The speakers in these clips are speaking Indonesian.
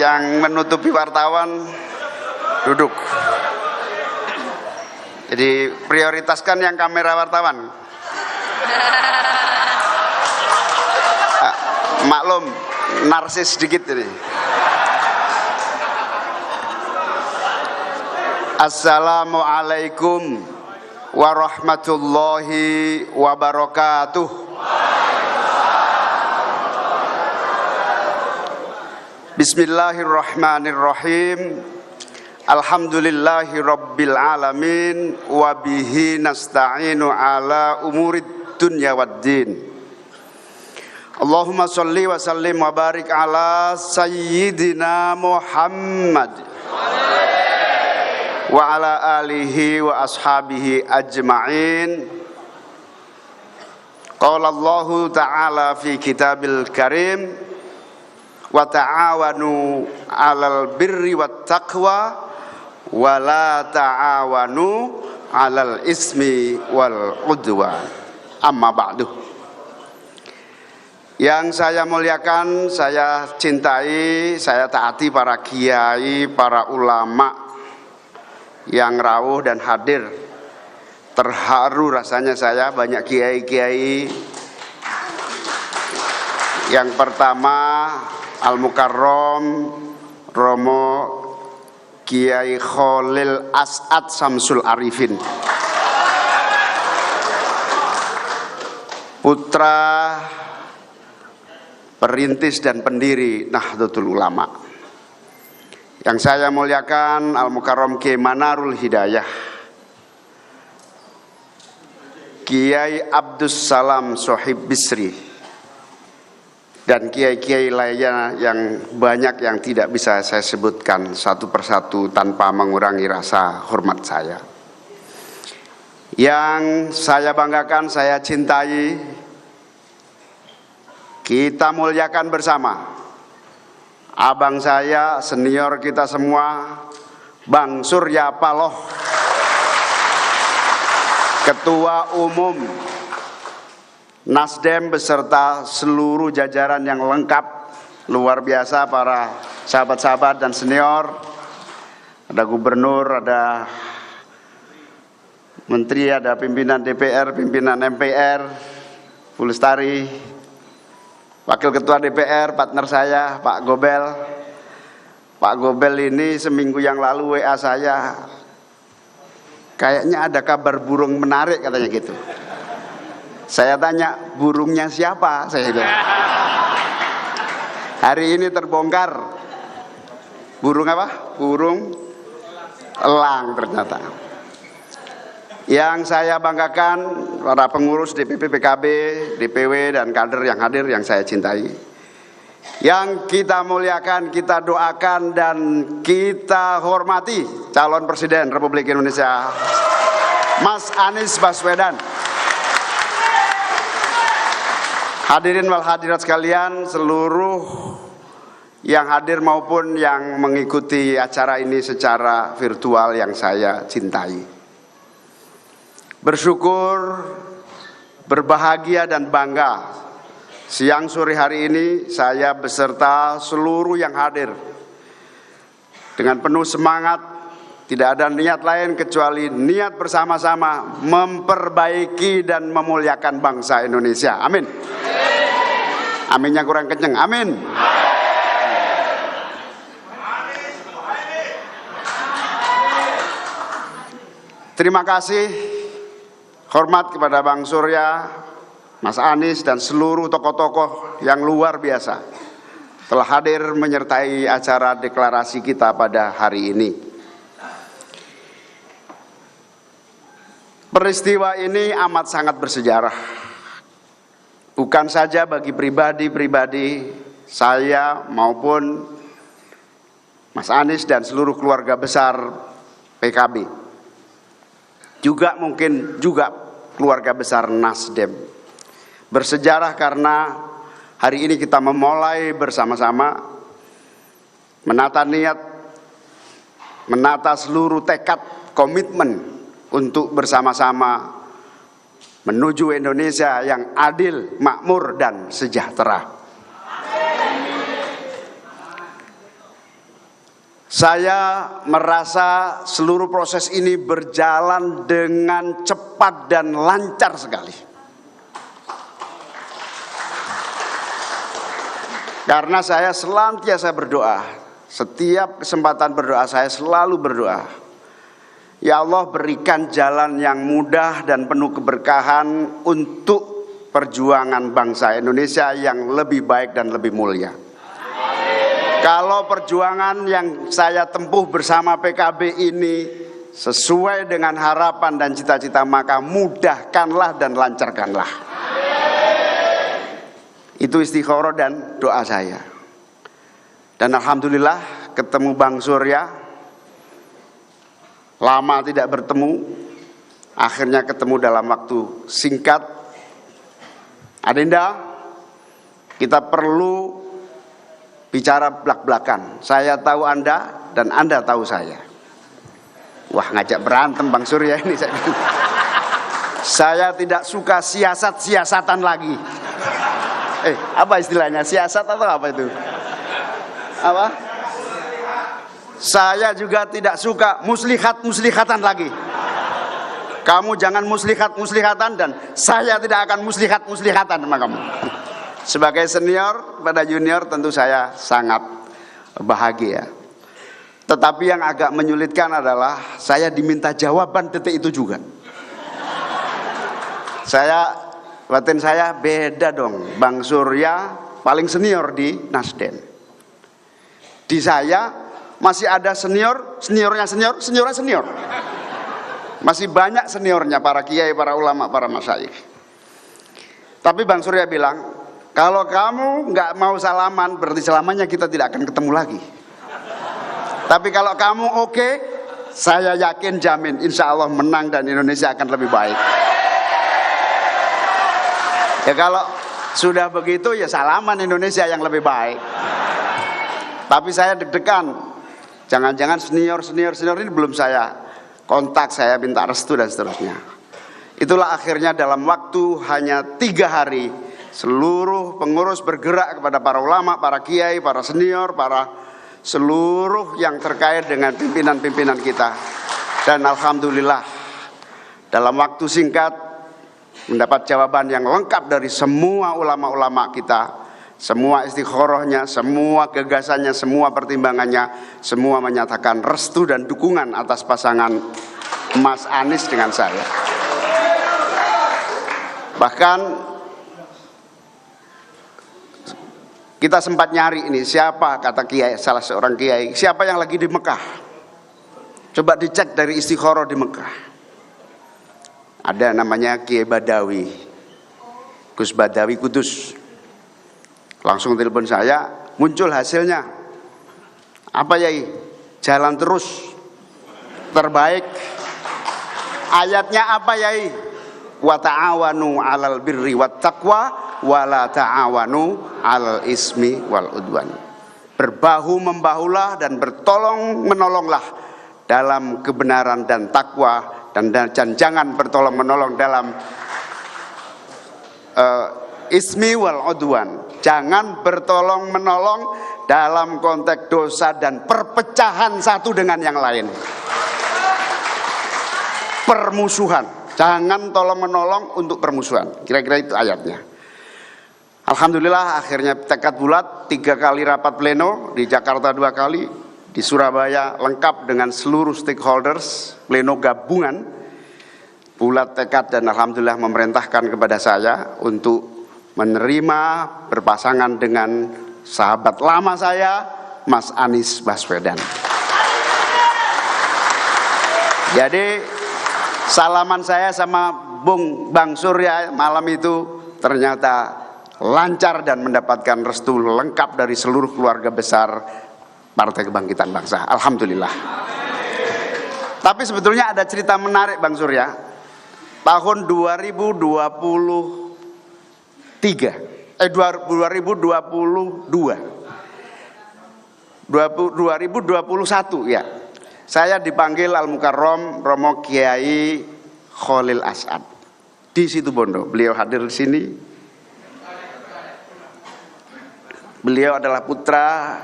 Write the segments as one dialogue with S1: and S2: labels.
S1: yang menutupi wartawan duduk. Jadi prioritaskan yang kamera wartawan. Maklum, narsis sedikit ini. Assalamualaikum warahmatullahi wabarakatuh. Bismillahirrahmanirrahim. Alhamdulillahi rabbil alamin. Wabihi nasta'inu ala umurid dunya waddin. Allahumma salli wa sallim wa barik ala sayyidina Muhammad wa ala alihi wa ashabihi ajma'in. Qala Allahu ta'ala fi kitabil karim, wa ta'awanu 'alal birri wat taqwa wa la ta'awanu 'alal ismi wal 'udwan. Amma ba'du. Yang saya muliakan, saya cintai, saya taati para kiai, para ulama yang rawuh dan hadir. Terharu rasanya saya, banyak kiai-kiai. Yang pertama Al-Mukarram Romo Kiai Khalil As'ad Samsul Arifin, putra perintis dan pendiri Nahdlatul Ulama. Yang saya muliakan Al-Mukarram Kiai Manarul Hidayah, Kiai Abdus Salam Sohib Bisri, dan kiai-kiai lainnya yang banyak yang tidak bisa saya sebutkan satu persatu tanpa mengurangi rasa hormat saya. Yang saya banggakan, saya cintai, kita muliakan bersama abang saya, senior kita semua, Bang Surya Paloh, Ketua Umum Nasdem beserta seluruh jajaran yang lengkap, luar biasa para sahabat-sahabat dan senior. Ada gubernur, ada menteri, ada pimpinan DPR, pimpinan MPR, Bu Lestari, wakil ketua DPR, partner saya Pak Gobel. Pak Gobel ini seminggu yang lalu WA saya, kayaknya ada kabar burung menarik katanya gitu. Saya tanya, burungnya siapa? Saya bilang. Hari ini terbongkar. Burung apa? Burung elang ternyata. Yang saya banggakan para pengurus DPP PKB, DPW dan kader yang hadir yang saya cintai. Yang kita muliakan, kita doakan dan kita hormati calon Presiden Republik Indonesia, Mas Anies Baswedan. Hadirin wal hadirat sekalian, seluruh yang hadir maupun yang mengikuti acara ini secara virtual yang saya cintai. Bersyukur, berbahagia dan bangga, siang sore hari ini saya beserta seluruh yang hadir dengan penuh semangat. Tidak ada niat lain kecuali niat bersama-sama memperbaiki dan memuliakan bangsa Indonesia. Amin. Aminnya kurang kenceng. Amin. Terima kasih, hormat kepada Bang Surya, Mas Anies dan seluruh tokoh-tokoh yang luar biasa telah hadir menyertai acara deklarasi kita pada hari ini. Peristiwa ini amat sangat bersejarah, bukan saja bagi pribadi-pribadi saya maupun Mas Anies dan seluruh keluarga besar PKB, juga mungkin juga keluarga besar Nasdem. Bersejarah karena hari ini kita memulai bersama-sama menata niat, menata seluruh tekad, komitmen untuk bersama-sama menuju Indonesia yang adil, makmur, dan sejahtera. Saya merasa seluruh proses ini berjalan dengan cepat dan lancar sekali. Karena saya senantiasa berdoa, setiap kesempatan berdoa saya selalu berdoa. Ya Allah, berikan jalan yang mudah dan penuh keberkahan untuk perjuangan bangsa Indonesia yang lebih baik dan lebih mulia. Kalau perjuangan yang saya tempuh bersama PKB ini sesuai dengan harapan dan cita-cita, maka mudahkanlah dan lancarkanlah. Itu istikharah dan doa saya. Dan alhamdulillah ketemu Bang Surya, lama tidak bertemu, akhirnya ketemu dalam waktu singkat. Adinda, kita perlu bicara belak-belakan. Saya tahu Anda dan Anda tahu saya. Wah, ngajak berantem Bang Surya ini. Saya tidak suka siasat-siasatan lagi. Apa istilahnya? Siasat atau apa itu? Apa? Saya juga tidak suka muslihat-muslihatan lagi. Kamu jangan muslihat-muslihatan dan saya tidak akan muslihat-muslihatan sama kamu. Sebagai senior pada junior tentu saya sangat bahagia. Tetapi yang agak menyulitkan adalah saya diminta jawaban detik itu juga. Batin saya beda dong. Bang Surya paling senior di Nasdem. Di saya masih ada seniornya senior. Masih banyak seniornya, para kiai, para ulama, para masyayikh. Tapi Bang Surya bilang, kalau kamu nggak mau salaman, berarti selamanya kita tidak akan ketemu lagi. Tapi kalau kamu oke, saya yakin jamin insya Allah menang dan Indonesia akan lebih baik. Ya kalau sudah begitu ya salaman Indonesia yang lebih baik. Tapi saya deg-degan. Jangan-jangan senior ini belum saya kontak, saya minta restu dan seterusnya. Itulah akhirnya dalam waktu hanya 3 hari seluruh pengurus bergerak kepada para ulama, para kiai, para senior, para seluruh yang terkait dengan pimpinan-pimpinan kita. Dan alhamdulillah dalam waktu singkat mendapat jawaban yang lengkap dari semua ulama-ulama kita, semua istikharahnya, semua gagasannya, semua pertimbangannya, semua menyatakan restu dan dukungan atas pasangan Mas Anies dengan saya. Bahkan kita sempat nyari ini siapa, kata kiai, salah seorang kiai, siapa yang lagi di Mekah. Coba dicek dari istikharah di Mekah. Ada namanya Kiai Badawi, Gus Badawi Kudus. Langsung telepon saya, muncul hasilnya. Apa Yai? Jalan terus, terbaik. Ayatnya apa Yai? Wa ta'awanu 'alal birri wat taqwa wa la ta'awanu 'alal ismi wal udwan. Berbahu membahulah dan bertolong menolonglah dalam kebenaran dan takwa, dan jangan bertolong menolong dalam ismi wal udwan. Jangan bertolong menolong dalam konteks dosa dan perpecahan satu dengan yang lain. Permusuhan. Jangan tolong menolong untuk permusuhan. Kira-kira itu ayatnya. Alhamdulillah akhirnya tekad bulat, 3 kali rapat pleno, di Jakarta 2 kali, di Surabaya lengkap dengan seluruh stakeholders, pleno gabungan, bulat tekad dan alhamdulillah memerintahkan kepada saya untuk menerima berpasangan dengan sahabat lama saya, Mas Anies Baswedan. Jadi salaman saya sama Bang Surya malam itu ternyata lancar dan mendapatkan restu lengkap dari seluruh keluarga besar Partai Kebangkitan Bangsa. Alhamdulillah. Tapi sebetulnya ada cerita menarik Bang Surya. Tahun 2021 ya. Saya dipanggil Al Mukarrom Romo Kiai Khalil As'ad di Situbondo. Beliau hadir di sini. Beliau adalah putra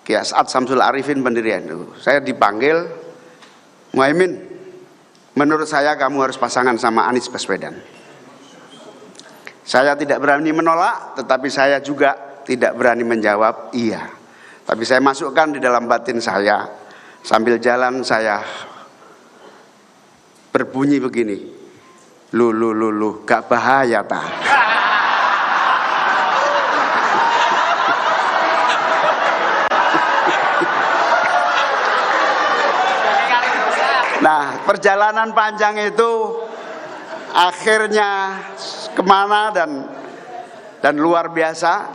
S1: Kiai As'ad Samsul Arifin pendiri NU. Saya dipanggil, Muhaimin, menurut saya kamu harus pasangan sama Anies Baswedan. Saya tidak berani menolak, tetapi saya juga tidak berani menjawab iya. Tapi saya masukkan di dalam batin saya, sambil jalan saya berbunyi begini, lu, gak bahaya tak? Nah, perjalanan panjang itu akhirnya kemana dan luar biasa,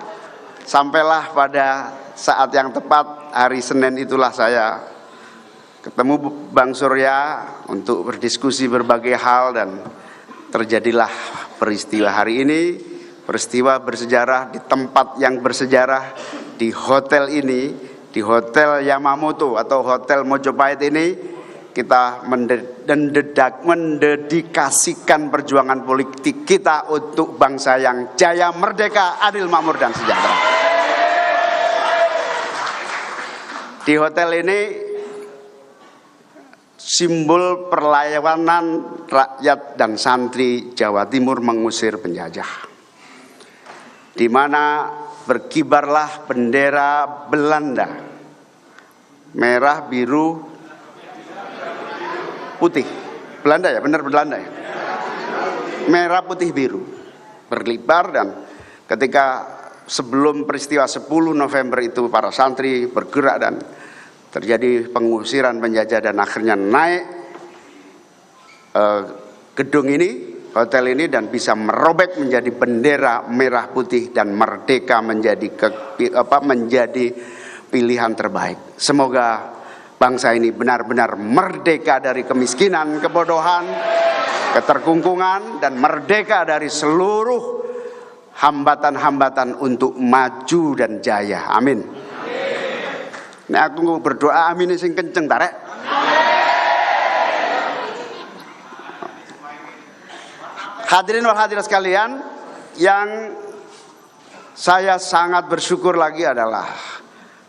S1: sampailah pada saat yang tepat hari Senin itulah saya ketemu Bang Surya untuk berdiskusi berbagai hal dan terjadilah peristiwa hari ini, peristiwa bersejarah di tempat yang bersejarah, di hotel ini, di Hotel Yamamoto atau Hotel Mojopahit ini. Kita mendedikasikan perjuangan politik kita untuk bangsa yang jaya, merdeka, adil, makmur, dan sejahtera. Di hotel ini simbol perlawanan rakyat dan santri Jawa Timur mengusir penjajah, di mana berkibarlah bendera Belanda, merah, biru, putih. Belanda ya, benar Belanda ya. Merah, putih, biru berkibar. Dan ketika sebelum peristiwa 10 November itu para santri bergerak dan terjadi pengusiran penjajah dan akhirnya naik gedung ini, hotel ini, dan bisa merobek menjadi bendera merah putih dan merdeka menjadi menjadi pilihan terbaik. Semoga bangsa ini benar-benar merdeka dari kemiskinan, kebodohan, keterkungkungan, dan merdeka dari seluruh hambatan-hambatan untuk maju dan jaya. Amin. Nah, aku berdoa amin sing kenceng tarek. Hadirin wal hadirat sekalian, yang saya sangat bersyukur lagi adalah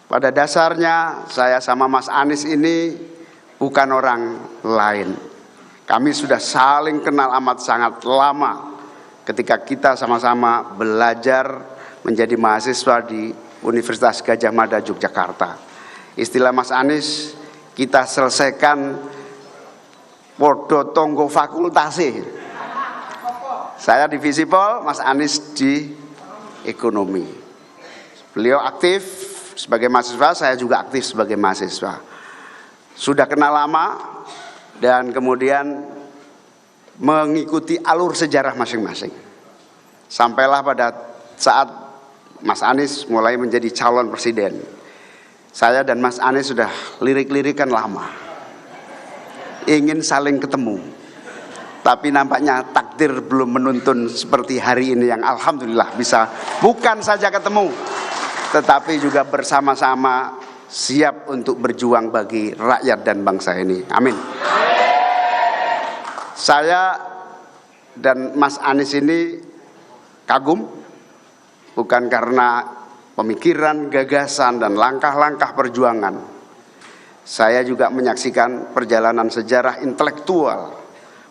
S1: pada dasarnya saya sama Mas Anies ini bukan orang lain. Kami sudah saling kenal amat sangat lama ketika kita sama-sama belajar menjadi mahasiswa di Universitas Gadjah Mada Yogyakarta. Istilah Mas Anies, kita selesaikan podo tonggo fakultasi. Saya di Visipol, Mas Anies di ekonomi. Beliau aktif sebagai mahasiswa, saya juga aktif sebagai mahasiswa. Sudah kenal lama dan kemudian mengikuti alur sejarah masing-masing. Sampailah pada saat Mas Anies mulai menjadi calon presiden. Saya dan Mas Anies sudah lirik-lirikan lama, ingin saling ketemu. Tapi nampaknya takdir belum menuntun seperti hari ini yang alhamdulillah bisa bukan saja ketemu, tetapi juga bersama-sama siap untuk berjuang bagi rakyat dan bangsa ini. Amin. Saya dan Mas Anies ini kagum, bukan karena pemikiran, gagasan, dan langkah-langkah perjuangan. Saya juga menyaksikan perjalanan sejarah intelektual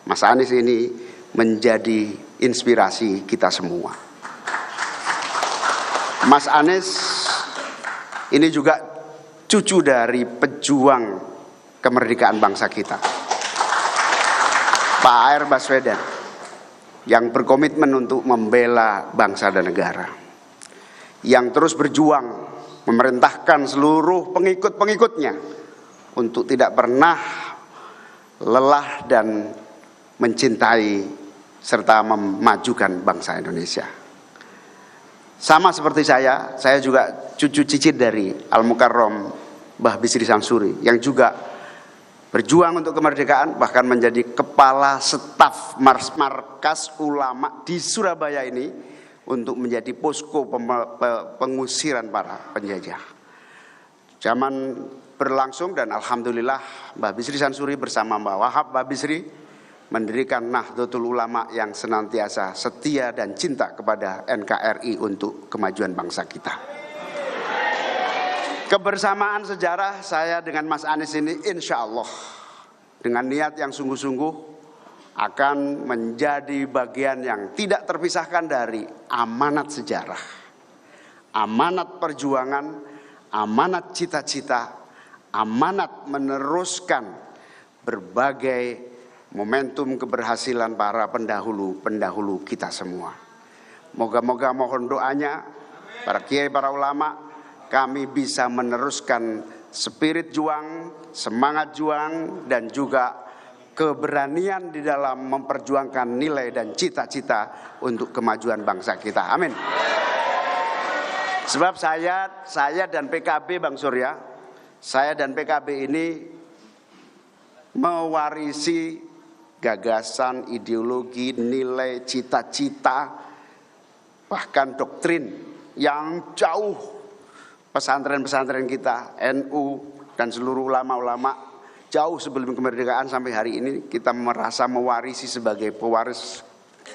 S1: Mas Anies ini menjadi inspirasi kita semua. Mas Anies ini juga cucu dari pejuang kemerdekaan bangsa kita, Pak A.R. Baswedan, yang berkomitmen untuk membela bangsa dan negara, yang terus berjuang memerintahkan seluruh pengikut-pengikutnya untuk tidak pernah lelah dan mencintai serta memajukan bangsa Indonesia. Sama seperti saya juga cucu cicit dari Al-Mukarram Mbah Bisri Samsuri, yang juga berjuang untuk kemerdekaan, bahkan menjadi kepala staf markas ulama di Surabaya ini untuk menjadi posko pengusiran para penjajah. Zaman berlangsung dan alhamdulillah Mbah Bisri Samsuri bersama Mbah Wahab Mbah Bisri mendirikan Nahdlatul Ulama yang senantiasa setia dan cinta kepada NKRI untuk kemajuan bangsa kita. Kebersamaan sejarah saya dengan Mas Anies ini insya Allah dengan niat yang sungguh-sungguh akan menjadi bagian yang tidak terpisahkan dari amanat sejarah, amanat perjuangan, amanat cita-cita, amanat meneruskan berbagai momentum keberhasilan para pendahulu-pendahulu kita semua. Moga-moga mohon doanya para kiai, para ulama, kami bisa meneruskan spirit juang, semangat juang, dan juga keberanian di dalam memperjuangkan nilai dan cita-cita untuk kemajuan bangsa kita. Amin. Sebab saya dan PKB, Bang Surya, saya dan PKB ini mewarisi gagasan, ideologi, nilai, cita-cita, bahkan doktrin yang jauh pesantren-pesantren kita, NU dan seluruh ulama-ulama jauh sebelum kemerdekaan sampai hari ini kita merasa mewarisi sebagai pewaris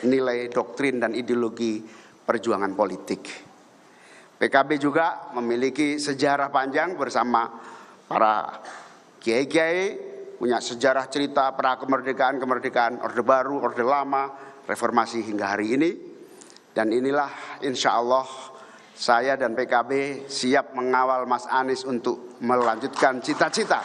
S1: nilai, doktrin dan ideologi perjuangan politik. PKB juga memiliki sejarah panjang bersama para kiai-kiai, punya sejarah cerita pra kemerdekaan, Orde Baru, Orde Lama, reformasi hingga hari ini. Dan inilah insya Allah saya dan PKB siap mengawal Mas Anies untuk melanjutkan cita-cita,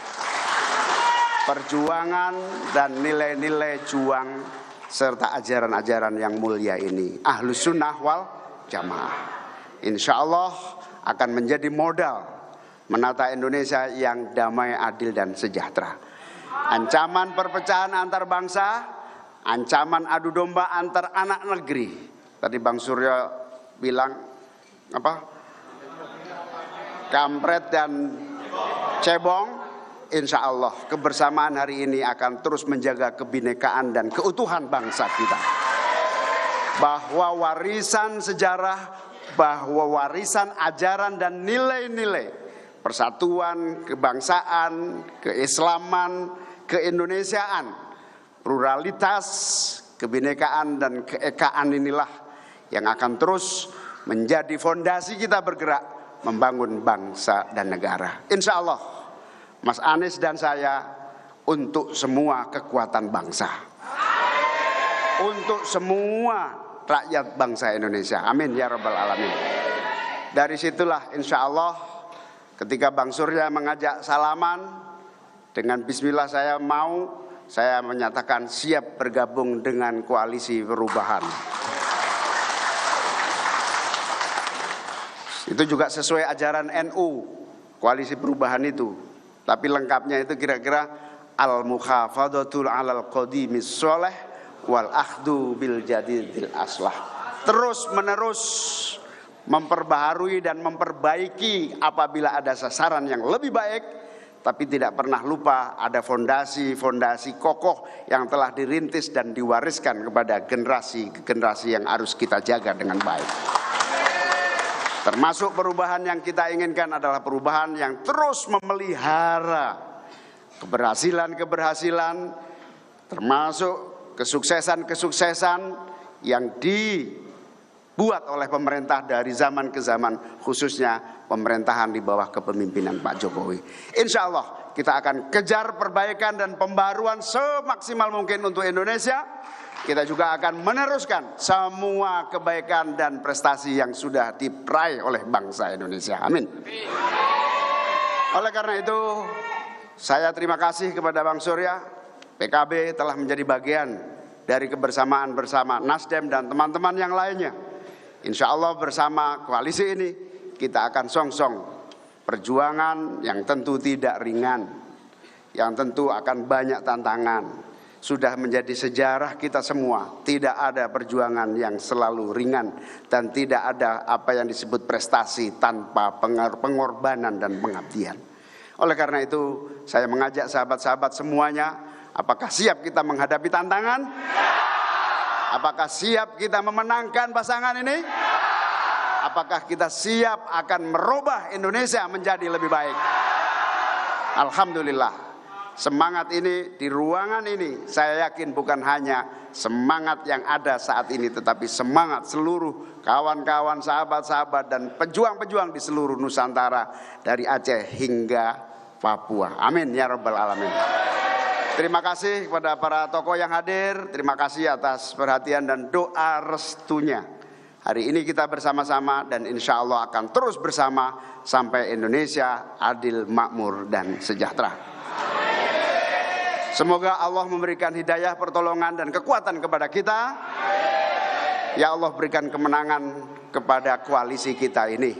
S1: perjuangan dan nilai-nilai juang serta ajaran-ajaran yang mulia ini. Ahlus Sunnah wal Jamaah. Insya Allah akan menjadi modal menata Indonesia yang damai, adil dan sejahtera. Ancaman perpecahan antar bangsa, ancaman adu domba antar anak negeri. Tadi Bang Surya bilang kampret dan cebong, insya Allah kebersamaan hari ini akan terus menjaga kebinekaan dan keutuhan bangsa kita. Bahwa warisan sejarah, bahwa warisan ajaran dan nilai-nilai persatuan, kebangsaan, keislaman, keindonesiaan, pluralitas, kebinekaan dan keekaan inilah yang akan terus menjadi fondasi kita bergerak membangun bangsa dan negara. Insya Allah, Mas Anies dan saya untuk semua kekuatan bangsa, untuk semua rakyat bangsa Indonesia. Amin ya rabbal alamin. Dari situlah insya Allah ketika Bang Surya mengajak salaman, dengan bismillah saya menyatakan siap bergabung dengan koalisi perubahan. Itu juga sesuai ajaran NU, koalisi perubahan itu. Tapi lengkapnya itu kira-kira al-mukhafadatul alal qadimis sholeh wal akhdu bil jadidil aslah. Terus menerus memperbaharui dan memperbaiki apabila ada sasaran yang lebih baik, tapi tidak pernah lupa ada fondasi-fondasi kokoh yang telah dirintis dan diwariskan kepada generasi yang harus kita jaga dengan baik. Termasuk perubahan yang kita inginkan adalah perubahan yang terus memelihara keberhasilan-keberhasilan, termasuk kesuksesan-kesuksesan yang dibuat oleh pemerintah dari zaman ke zaman, khususnya pemerintahan di bawah kepemimpinan Pak Jokowi. Insya Allah kita akan kejar perbaikan dan pembaruan semaksimal mungkin untuk Indonesia. Kita juga akan meneruskan semua kebaikan dan prestasi yang sudah diraih oleh bangsa Indonesia. Amin. Oleh karena itu, saya terima kasih kepada Bang Surya. PKB telah menjadi bagian dari kebersamaan bersama Nasdem dan teman-teman yang lainnya. Insya Allah bersama koalisi ini kita akan songsong perjuangan yang tentu tidak ringan, yang tentu akan banyak tantangan. Sudah menjadi sejarah kita semua, tidak ada perjuangan yang selalu ringan dan tidak ada apa yang disebut prestasi tanpa pengorbanan dan pengabdian. Oleh karena itu, saya mengajak sahabat-sahabat semuanya, apakah siap kita menghadapi tantangan? Apakah siap kita memenangkan pasangan ini? Apakah kita siap akan merubah Indonesia menjadi lebih baik? Alhamdulillah, semangat ini di ruangan ini, saya yakin bukan hanya semangat yang ada saat ini, tetapi semangat seluruh kawan-kawan, sahabat-sahabat, dan pejuang-pejuang di seluruh Nusantara, dari Aceh hingga Papua. Amin ya rabbal alamin. Terima kasih kepada para tokoh yang hadir. Terima kasih atas perhatian dan doa restunya. Hari ini kita bersama-sama dan insya Allah akan terus bersama sampai Indonesia adil, makmur, dan sejahtera. Semoga Allah memberikan hidayah, pertolongan, dan kekuatan kepada kita. Ya Allah, berikan kemenangan kepada koalisi kita ini.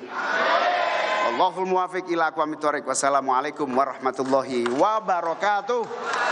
S1: Allahul muwafiq ila aqwamit thoriq. Wassalamualaikum warahmatullahi wabarakatuh.